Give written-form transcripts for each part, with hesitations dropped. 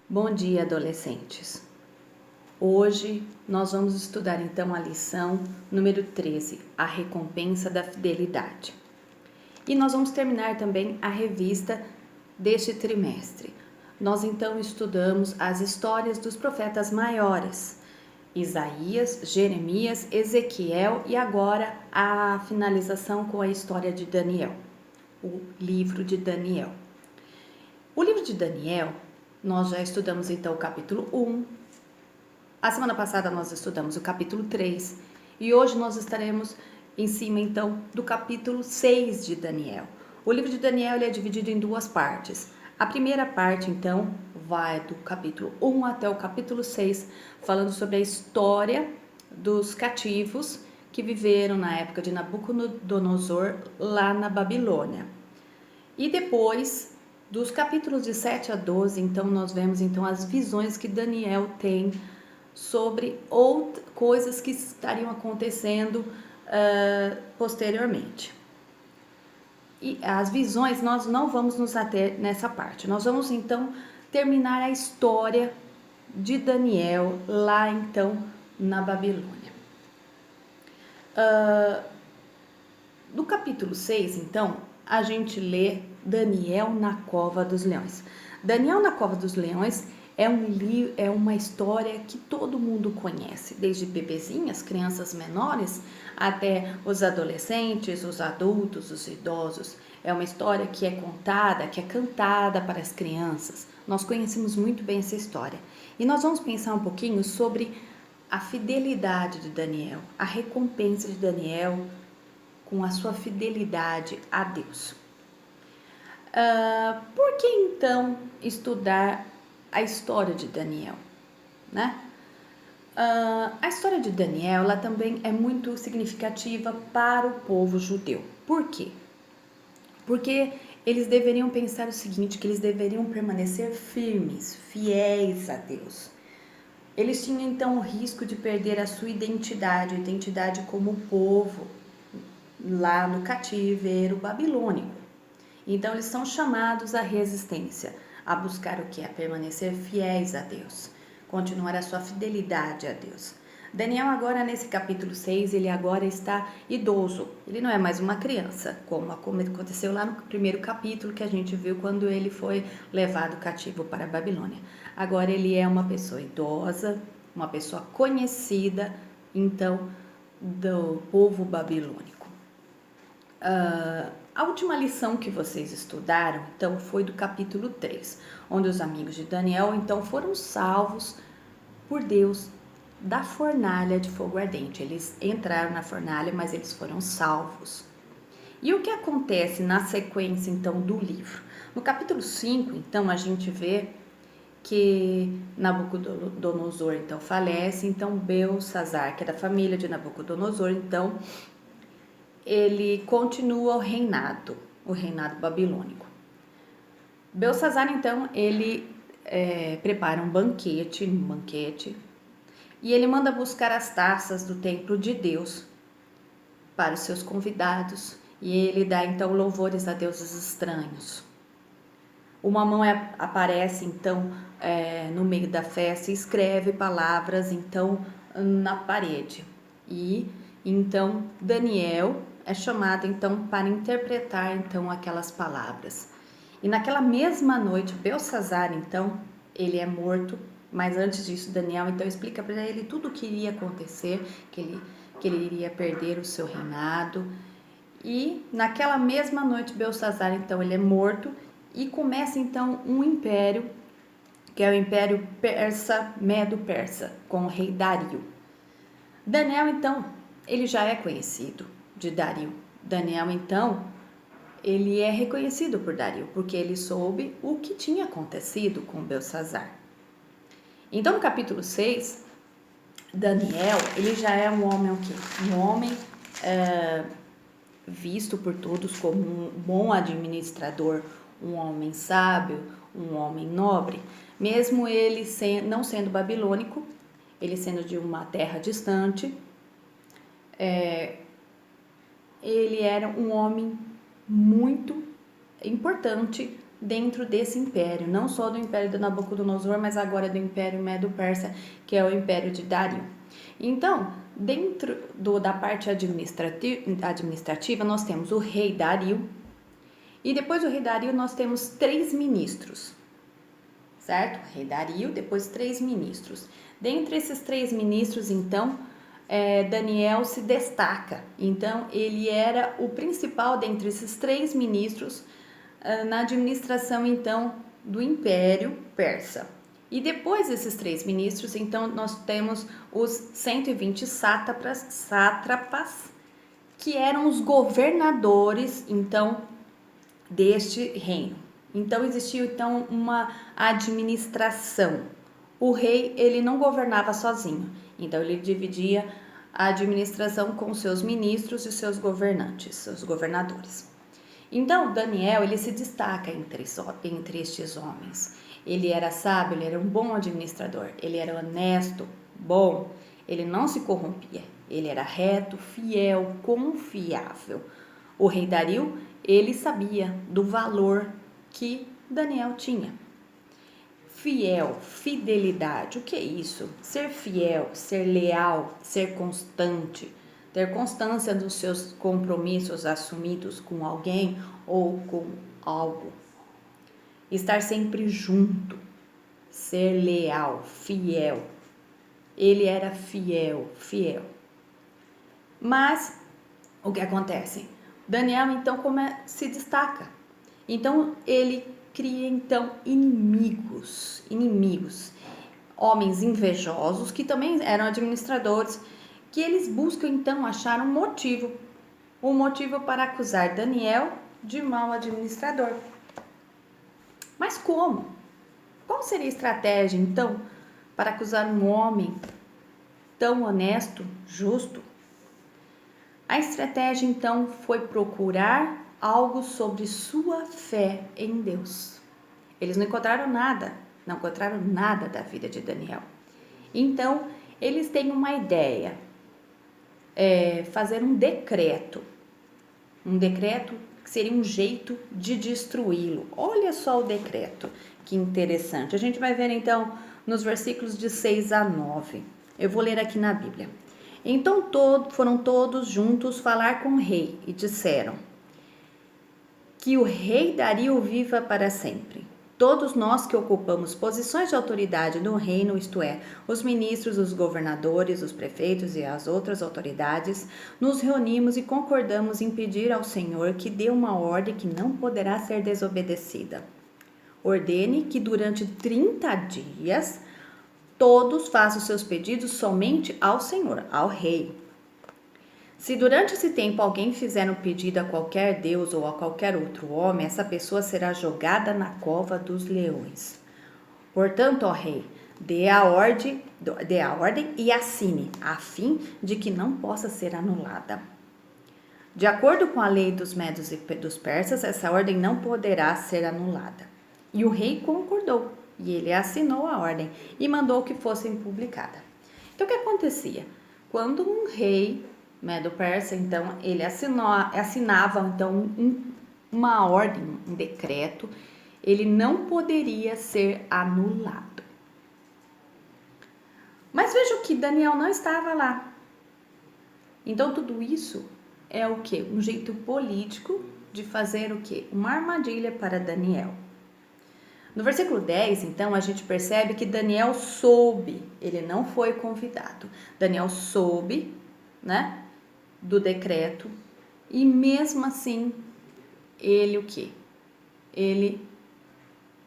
Bom dia, adolescentes! Hoje nós vamos estudar então a lição número 13, a recompensa da fidelidade. E nós vamos terminar também a revista deste trimestre. Nós então estudamos as histórias dos profetas maiores, Isaías, Jeremias, Ezequiel e agora a finalização com a história de Daniel, o livro de Daniel. O livro de Daniel, nós já estudamos então o capítulo 1, a semana passada nós estudamos o capítulo 3 e hoje nós estaremos em cima então do capítulo 6 de Daniel. O livro de Daniel ele é dividido em duas partes. A primeira parte então vai do capítulo 1 até o capítulo 6, falando sobre a história dos cativos que viveram na época de Nabucodonosor lá na Babilônia. E depois, dos capítulos de 7 a 12, então nós vemos então as visões que Daniel tem sobre coisas que estariam acontecendo posteriormente. E as visões nós não vamos nos ater nessa parte. Nós vamos então terminar a história de Daniel lá então na Babilônia. No capítulo 6, então, a gente lê Daniel na Cova dos Leões. Daniel na Cova dos Leões é uma história que todo mundo conhece, desde bebezinhas, crianças menores, até os adolescentes, os adultos, os idosos. É uma história que é contada, que é cantada para as crianças. Nós conhecemos muito bem essa história. E nós vamos pensar um pouquinho sobre a fidelidade de Daniel, a recompensa de Daniel com a sua fidelidade a Deus. Por que então estudar a história de Daniel, né? A história de Daniel ela também é muito significativa para o povo judeu. Por quê? Porque eles deveriam pensar o seguinte, que eles deveriam permanecer firmes, fiéis a Deus. Eles tinham então o risco de perder a sua identidade, a identidade como povo, lá no cativeiro babilônico. Então eles são chamados à resistência, a buscar o que? A permanecer fiéis a Deus, continuar a sua fidelidade a Deus. Daniel agora nesse capítulo 6, ele agora está idoso, ele não é mais uma criança, como aconteceu lá no primeiro capítulo que a gente viu quando ele foi levado cativo para a Babilônia. Agora ele é uma pessoa idosa, uma pessoa conhecida, então, do povo babilônico. A última lição que vocês estudaram, então, foi do capítulo 3, onde os amigos de Daniel, então, foram salvos por Deus da fornalha de fogo ardente. Eles entraram na fornalha, mas eles foram salvos. E o que acontece na sequência, então, do livro? No capítulo 5, então, a gente vê que Nabucodonosor, então, falece, então, Belsazar, que é da família de Nabucodonosor, então, ele continua o reinado babilônico. Belsazar, então, ele prepara um banquete, e ele manda buscar as taças do templo de Deus para os seus convidados, e ele dá, então, louvores a deuses estranhos. Uma mão aparece, então, no meio da festa e escreve palavras, então, na parede. E, então, Daniel é chamado, então, para interpretar, então, aquelas palavras. E naquela mesma noite, Belsazar, então, ele é morto, mas antes disso, Daniel, então, explica para ele tudo o que iria acontecer, que ele iria perder o seu reinado. E naquela mesma noite, Belsazar, então, ele é morto e começa, então, um império, que é o Império Persa, Medo-Persa, com o rei Dario. Daniel, então, ele já é conhecido de Dario. Daniel, então, ele é reconhecido por Dario, porque ele soube o que tinha acontecido com Belsazar. Então, no capítulo 6, Daniel, ele já é um homem o quê? Um homem visto por todos como um bom administrador, um homem sábio, um homem nobre. Mesmo ele não sendo babilônico, ele sendo de uma terra distante, ele era um homem muito importante dentro desse império, não só do império de Nabucodonosor, mas agora do império Medo-Persa, que é o império de Dário. Então, dentro da parte administrativa, nós temos o rei Dário, e depois do rei Dário nós temos 3 ministros, certo? Rei Dário, depois 3 ministros. Dentre esses 3 ministros, então, Daniel se destaca. Então, ele era o principal dentre esses 3 ministros na administração, então, do Império Persa. E depois desses 3 ministros, então, nós temos os 120 sátrapas, que eram os governadores, então, deste reino. Então, existia, então, uma administração. O rei, ele não governava sozinho, então ele dividia a administração com seus ministros e seus governantes, seus governadores. Então, Daniel, ele se destaca entre estes homens. Ele era sábio, ele era um bom administrador, ele era honesto, bom, ele não se corrompia, ele era reto, fiel, confiável. O rei Dario, ele sabia do valor que Daniel tinha. Fiel, fidelidade, o que é isso? Ser fiel, ser leal, ser constante, ter constância dos seus compromissos assumidos com alguém ou com algo. Estar sempre junto, ser leal, fiel. Ele era fiel. Mas o que acontece? Daniel então se destaca. Então ele cria então inimigos, homens invejosos que também eram administradores, que eles buscam então achar um motivo para acusar Daniel de mau administrador. Mas como? Qual seria a estratégia então para acusar um homem tão honesto, justo? A estratégia então foi procurar algo sobre sua fé em Deus. Eles não encontraram nada da vida de Daniel. Então, eles têm uma ideia, fazer um decreto que seria um jeito de destruí-lo. Olha só o decreto, que interessante. A gente vai ver então nos versículos de 6 a 9. Eu vou ler aqui na Bíblia. Então foram todos juntos falar com o rei e disseram: que o rei Dario viva para sempre. Todos nós que ocupamos posições de autoridade no reino, isto é, os ministros, os governadores, os prefeitos e as outras autoridades, nos reunimos e concordamos em pedir ao Senhor que dê uma ordem que não poderá ser desobedecida. Ordene que durante 30 dias todos façam seus pedidos somente ao Senhor, ao rei. Se durante esse tempo alguém fizer um pedido a qualquer deus ou a qualquer outro homem, essa pessoa será jogada na cova dos leões. Portanto, ó rei, dê a ordem e assine, a fim de que não possa ser anulada. De acordo com a lei dos medos e dos persas, essa ordem não poderá ser anulada. E o rei concordou, e ele assinou a ordem e mandou que fosse publicada. Então, o que acontecia? Quando um rei Medo-Persa, então, ele assinava então uma ordem, um decreto, ele não poderia ser anulado. Mas veja que Daniel não estava lá. Então, tudo isso é o quê? Um jeito político de fazer o quê? Uma armadilha para Daniel. No versículo 10, então, a gente percebe que Daniel soube, ele não foi convidado. Daniel soube, né, do decreto, e mesmo assim, ele o quê? Ele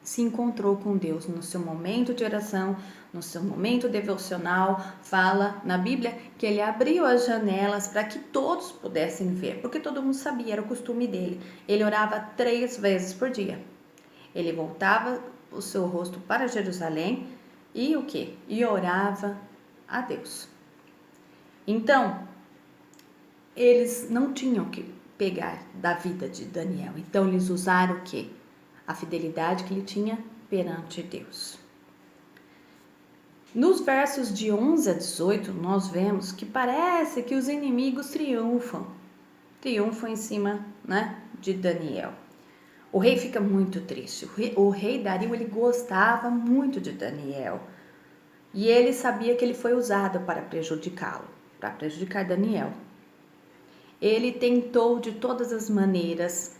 se encontrou com Deus no seu momento de oração, no seu momento devocional. Fala na Bíblia que ele abriu as janelas para que todos pudessem ver, porque todo mundo sabia, era o costume dele. Ele orava 3 vezes por dia. Ele voltava o seu rosto para Jerusalém e o quê? E orava a Deus. Então, eles não tinham que pegar da vida de Daniel. Então, eles usaram o quê? A fidelidade que ele tinha perante Deus. Nos versos de 11 a 18, nós vemos que parece que os inimigos triunfam em cima, né, de Daniel. O rei fica muito triste. O rei Dario, ele gostava muito de Daniel. E ele sabia que ele foi usado para prejudicá-lo, para prejudicar Daniel. Ele tentou de todas as maneiras,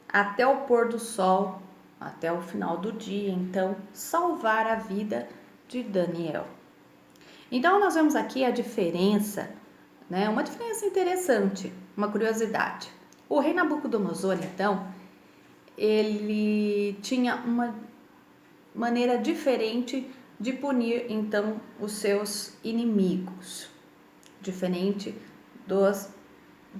até o pôr do sol, até o final do dia, então, salvar a vida de Daniel. Então, nós vemos aqui a diferença, né? Uma diferença interessante, uma curiosidade. O rei Nabucodonosor, então, ele tinha uma maneira diferente de punir, então, os seus inimigos, diferente dos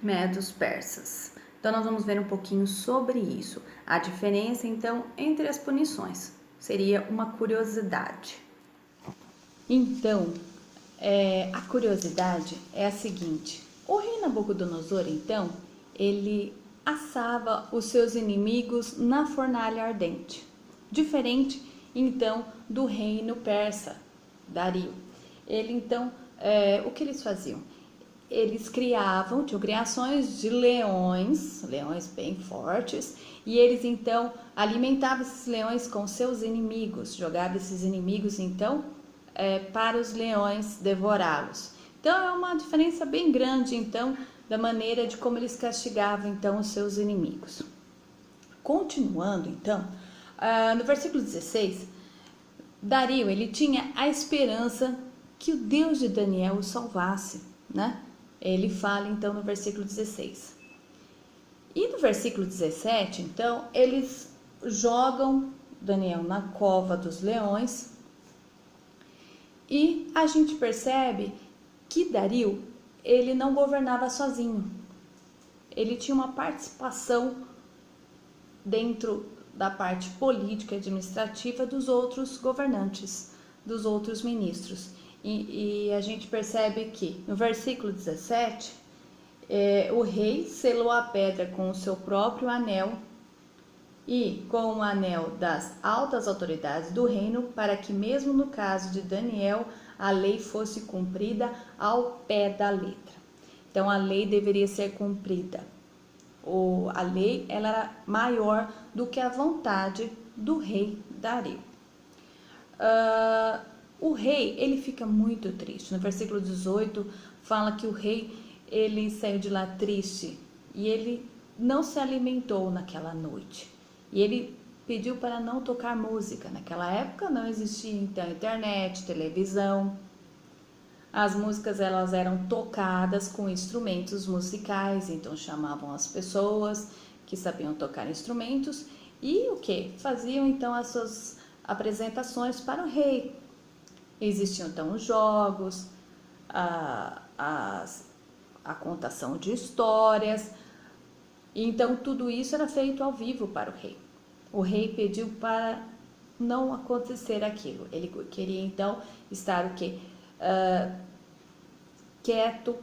medos persas. Então, nós vamos ver um pouquinho sobre isso. A diferença, então, entre as punições. Seria uma curiosidade. Então, a curiosidade é a seguinte. O rei Nabucodonosor, então, ele assava os seus inimigos na fornalha ardente. Diferente, então, do reino persa, Dario. Ele, então, o que eles faziam? Eles tinham criações de leões bem fortes, e eles então alimentavam esses leões com seus inimigos, jogavam esses inimigos então para os leões devorá-los. Então é uma diferença bem grande então da maneira de como eles castigavam então os seus inimigos. Continuando então, no versículo 16, Dario, ele tinha a esperança que o Deus de Daniel o salvasse, né? Ele fala então no versículo 16. E no versículo 17, então, eles jogam Daniel na cova dos leões, e a gente percebe que Dario, ele não governava sozinho. Ele tinha uma participação dentro da parte política e administrativa dos outros governantes, dos outros ministros. E a gente percebe que no versículo 17, o rei selou a pedra com o seu próprio anel e com o anel das altas autoridades do reino, para que mesmo no caso de Daniel, a lei fosse cumprida ao pé da letra. Então a lei deveria ser cumprida. A lei ela era maior do que a vontade do rei Dario. O rei, ele fica muito triste. No versículo 18, fala que o rei, ele saiu de lá triste e ele não se alimentou naquela noite. E ele pediu para não tocar música. Naquela época não existia então internet, televisão. As músicas elas eram tocadas com instrumentos musicais, então chamavam as pessoas que sabiam tocar instrumentos e o que? Faziam então as suas apresentações para o rei. Existiam então os jogos, a contação de histórias. Então tudo isso era feito ao vivo para o rei. O rei pediu para não acontecer aquilo. Ele queria então estar o quê? Quieto,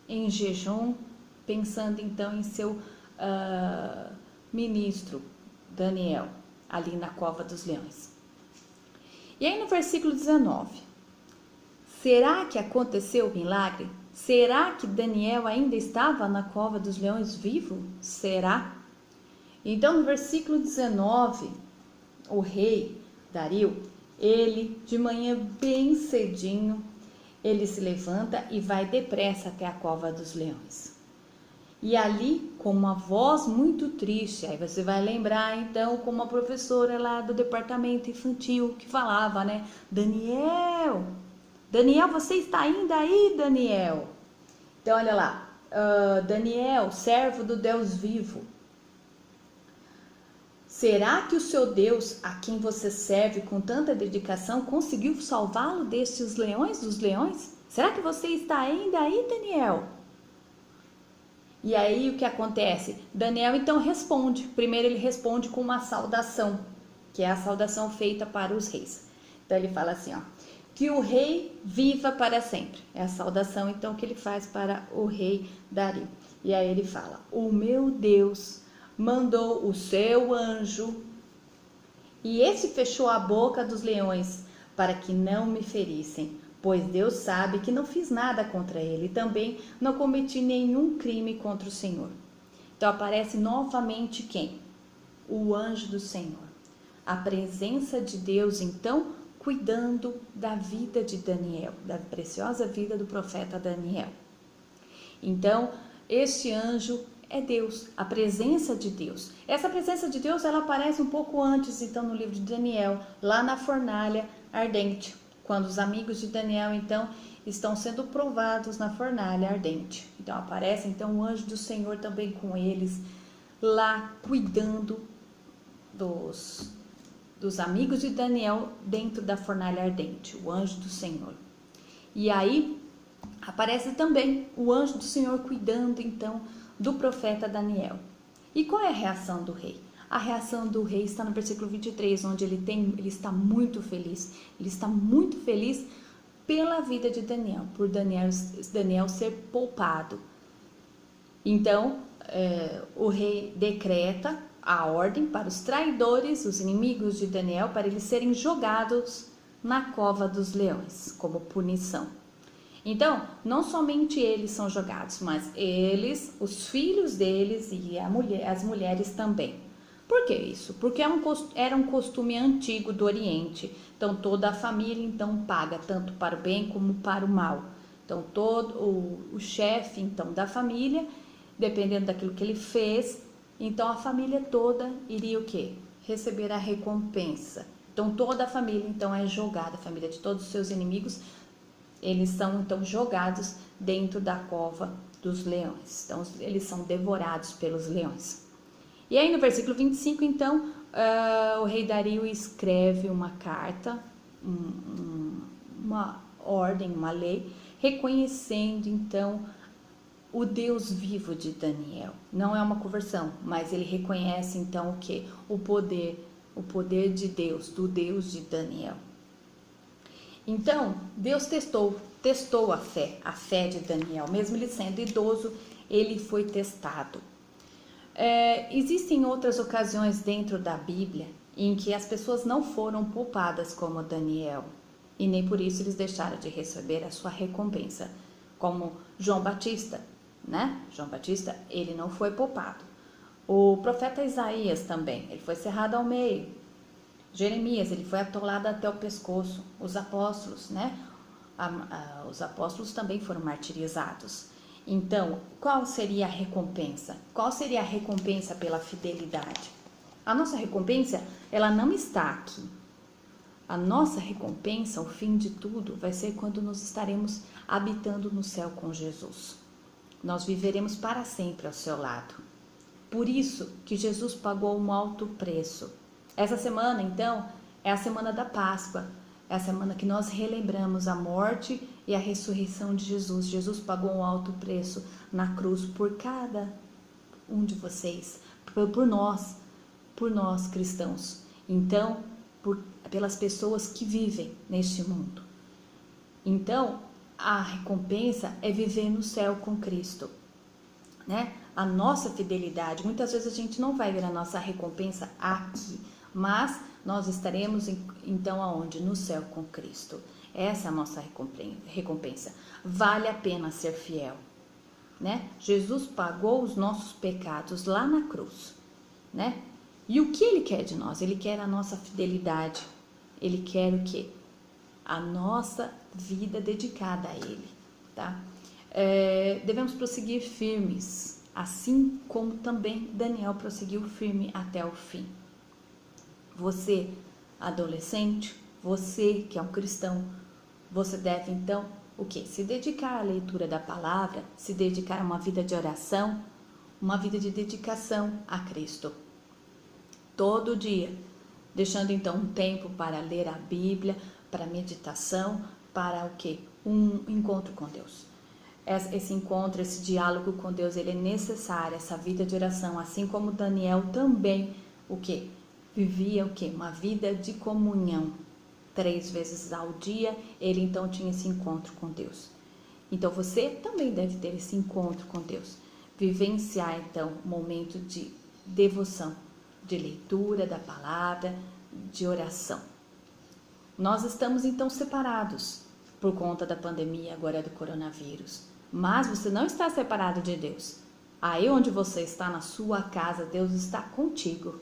em jejum, pensando então em seu ministro Daniel, ali na cova dos leões. E aí no versículo 19, será que aconteceu o milagre? Será que Daniel ainda estava na cova dos leões vivo? Será? Então no versículo 19, o rei Dario, ele de manhã bem cedinho, ele se levanta e vai depressa até a cova dos leões. E ali, com uma voz muito triste, aí você vai lembrar então como a professora lá do departamento infantil que falava, né? Daniel, Daniel, você está ainda aí, Daniel? Então olha lá, Daniel, servo do Deus vivo. Será que o seu Deus, a quem você serve com tanta dedicação, conseguiu salvá-lo destes leões, dos leões? Será que você está ainda aí, Daniel? E aí o que acontece? Daniel então responde. Primeiro ele responde com uma saudação, que é a saudação feita para os reis. Então ele fala assim, ó, que o rei viva para sempre. É a saudação então que ele faz para o rei Dario. E aí ele fala, o meu Deus mandou o seu anjo e esse fechou a boca dos leões para que não me ferissem, pois Deus sabe que não fiz nada contra ele e também não cometi nenhum crime contra o Senhor. Então aparece novamente quem? o anjo do Senhor. A presença de Deus, então, cuidando da vida de Daniel, da preciosa vida do profeta Daniel. Então, este anjo é Deus, a presença de Deus. Essa presença de Deus, ela aparece um pouco antes, então, no livro de Daniel, lá na fornalha ardente, quando os amigos de Daniel, então, estão sendo provados na fornalha ardente. Então, aparece, então, o anjo do Senhor também com eles, lá cuidando dos amigos de Daniel dentro da fornalha ardente, o anjo do Senhor. E aí, aparece também o anjo do Senhor cuidando, então, do profeta Daniel. E qual é a reação do rei? A reação do rei está no versículo 23, onde ele está muito feliz. Ele está muito feliz pela vida de Daniel, por Daniel ser poupado. Então, o rei decreta a ordem para os traidores, os inimigos de Daniel, para eles serem jogados na cova dos leões, como punição. Então, não somente eles são jogados, mas eles, os filhos deles e as mulheres também. Por que isso? Porque era um costume antigo do Oriente. Então, toda a família então paga, tanto para o bem como para o mal. Então, todo o chefe então da família, dependendo daquilo que ele fez, então a família toda iria o quê? Receber a recompensa. Então, toda a família então é jogada, a família de todos os seus inimigos, eles são então jogados dentro da cova dos leões. Então, eles são devorados pelos leões. E aí no versículo 25, então, o rei Dario escreve uma carta, uma ordem, uma lei, reconhecendo então o Deus vivo de Daniel. Não é uma conversão, mas ele reconhece então o quê? O poder de Deus, do Deus de Daniel. Então, Deus testou a fé de Daniel. Mesmo ele sendo idoso, ele foi testado. Existem outras ocasiões dentro da Bíblia em que as pessoas não foram poupadas como Daniel, e nem por isso eles deixaram de receber a sua recompensa, como João Batista, né? João Batista, ele não foi poupado. O profeta Isaías também, ele foi cerrado ao meio. Jeremias, ele foi atolado até o pescoço. Os apóstolos, né? Os apóstolos também foram martirizados. Então, qual seria a recompensa? Qual seria a recompensa pela fidelidade? A nossa recompensa, ela não está aqui. A nossa recompensa, o fim de tudo, vai ser quando nós estaremos habitando no céu com Jesus. Nós viveremos para sempre ao seu lado. Por isso que Jesus pagou um alto preço. Essa semana, então, é a semana da Páscoa. É a semana que nós relembramos a morte e a ressurreição de Jesus. Jesus pagou um alto preço na cruz por cada um de vocês, por nós cristãos. Então, pelas pessoas que vivem neste mundo. Então, a recompensa é viver no céu com Cristo, né? A nossa fidelidade, muitas vezes a gente não vai ver a nossa recompensa aqui, mas nós estaremos então aonde? No céu com Cristo. Essa é a nossa recompensa. Vale a pena ser fiel, né? Jesus pagou os nossos pecados lá na cruz, né? E o que ele quer de nós? Ele quer a nossa fidelidade. Ele quer o quê? A nossa vida dedicada a ele, tá? Devemos prosseguir firmes, assim como também Daniel prosseguiu firme até o fim. Você, adolescente, você que é um cristão, você deve então o quê? Se dedicar à leitura da palavra, se dedicar a uma vida de oração, uma vida de dedicação a Cristo. Todo dia, deixando então um tempo para ler a Bíblia, para meditação, para o quê? Um encontro com Deus. Esse encontro, esse diálogo com Deus, ele é necessário, essa vida de oração, assim como Daniel também, o quê? Vivia o quê? Uma vida de comunhão. 3 vezes ao dia, ele então tinha esse encontro com Deus. Então você também deve ter esse encontro com Deus. Vivenciar então um momento de devoção, de leitura da palavra, de oração. Nós estamos então separados por conta da pandemia agora do coronavírus. Mas você não está separado de Deus. Aí onde você está, na sua casa, Deus está contigo.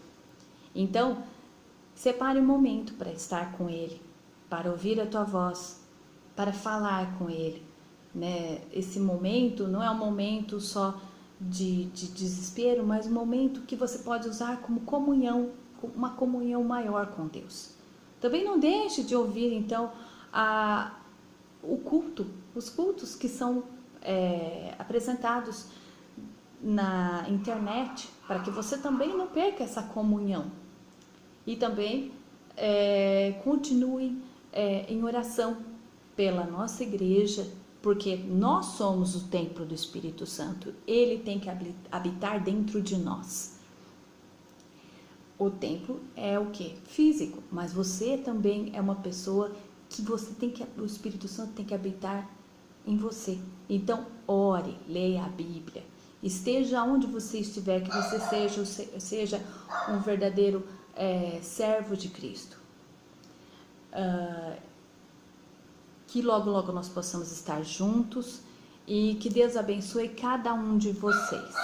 Então, separe um momento para estar com Ele, para ouvir a tua voz, para falar com Ele, né? Esse momento não é um momento só de desespero, mas um momento que você pode usar como comunhão, uma comunhão maior com Deus. Também não deixe de ouvir, então, os cultos que são apresentados na internet, para que você também não perca essa comunhão. E também continue em oração pela nossa igreja, porque nós somos o templo do Espírito Santo. Ele tem que habitar dentro de nós. O templo é o quê? Físico, mas você também é uma pessoa que o Espírito Santo tem que habitar em você. Então, ore, leia a Bíblia. Esteja onde você estiver, que você seja um verdadeiro servo de Cristo. Que logo, logo nós possamos estar juntos e que Deus abençoe cada um de vocês.